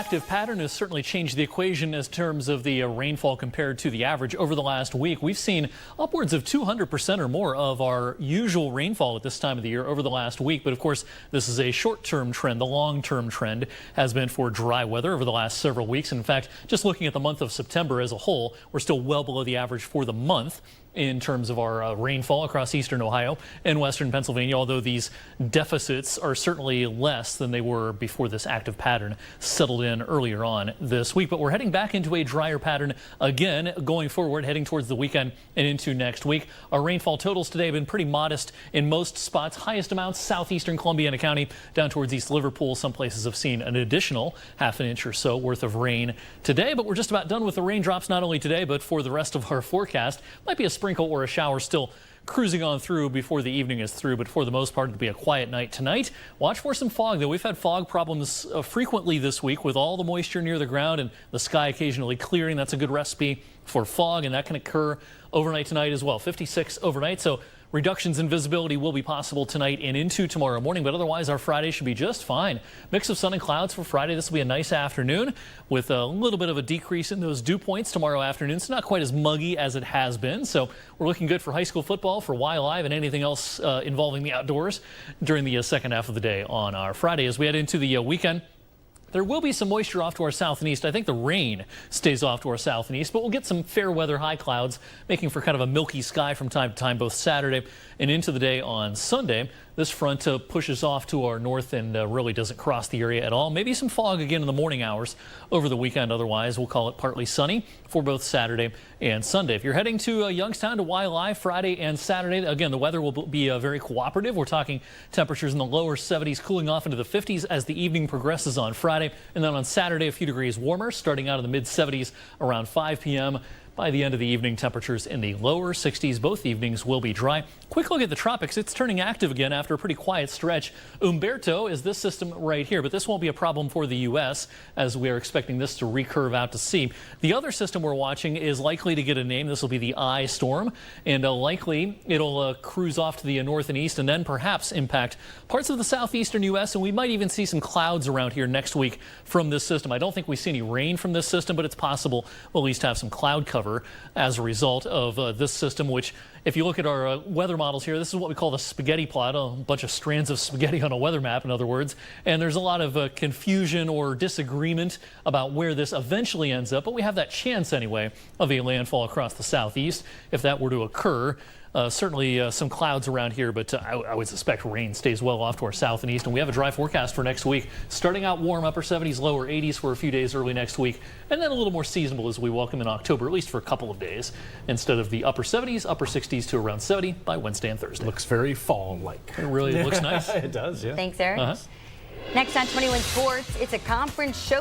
active pattern has certainly changed the equation in terms of the rainfall compared to the average over the last week. We've seen upwards of 200% or more of our usual rainfall at this time of the year over the last week. But of course, this is a short-term trend. The long-term trend has been for dry weather over the last several weeks. And in fact, just looking at the month of September as a whole, we're still well below the average for the month in terms of our rainfall across eastern Ohio and western Pennsylvania, although these deficits are certainly less than they were before this active pattern settled in earlier on this week. But we're heading back into a drier pattern again going forward, heading towards the weekend and into next week. Our rainfall totals today have been pretty modest in most spots. Highest amounts southeastern Columbiana County down towards East Liverpool. Some places have seen an additional half an inch or so worth of rain today, but we're just about done with the raindrops, not only today but for the rest of our forecast. Might be a sprinkle or a shower still cruising on through before the evening is through, but for the most part it'll be a quiet night tonight. Watch for some fog though. We've had fog problems frequently this week with all the moisture near the ground and the sky occasionally clearing. That's a good recipe for fog, and that can occur overnight tonight as well. 56 overnight, so reductions in visibility will be possible tonight and into tomorrow morning, but otherwise our Friday should be just fine. Mix of sun and clouds for Friday. This will be a nice afternoon with a little bit of a decrease in those dew points tomorrow afternoon. It's not quite as muggy as it has been, so we're looking good for high school football, for Y-Live, and anything else involving the outdoors during the second half of the day on our Friday. As we head into the weekend, there will be some moisture off to our south and east. I think the rain stays off to our south and east, but we'll get some fair weather high clouds, making for kind of a milky sky from time to time, both Saturday and into the day on Sunday. This front pushes off to our north and really doesn't cross the area at all. Maybe some fog again in the morning hours over the weekend. Otherwise, we'll call it partly sunny for both Saturday and Sunday. If you're heading to Youngstown to Y-Live Friday and Saturday, again, the weather will be very cooperative. We're talking temperatures in the lower 70s, cooling off into the 50s as the evening progresses on Friday. And then on Saturday, a few degrees warmer, starting out in the mid 70s around 5 p.m. By the end of the evening, temperatures in the lower 60s. Both evenings will be dry. Quick look at the tropics. It's turning active again after a pretty quiet stretch. Umberto is this system right here, but this won't be a problem for the U.S. as we are expecting this to recurve out to sea. The other system we're watching is likely to get a name. This will be the I storm, and likely it'll cruise off to the north and east and then perhaps impact parts of the southeastern U.S. and we might even see some clouds around here next week from this system. I don't think we see any rain from this system, but it's possible we'll at least have some cloud cover as a result of this system, which, if you look at our weather models here, this is what we call the spaghetti plot, a bunch of strands of spaghetti on a weather map, in other words. And there's a lot of confusion or disagreement about where this eventually ends up, but we have that chance anyway of a landfall across the southeast if that were to occur. Certainly some clouds around here, but I would suspect rain stays well off to our south and east. And we have a dry forecast for next week, starting out warm, upper 70s, lower 80s for a few days early next week, and then a little more seasonable as we welcome in October, at least for a couple of days, instead of the upper 70s, upper 60s to around 70 by Wednesday and Thursday. Looks very fall-like. It really looks nice. It does, yeah. Thanks, Eric. Next on 21 Sports, it's a conference show.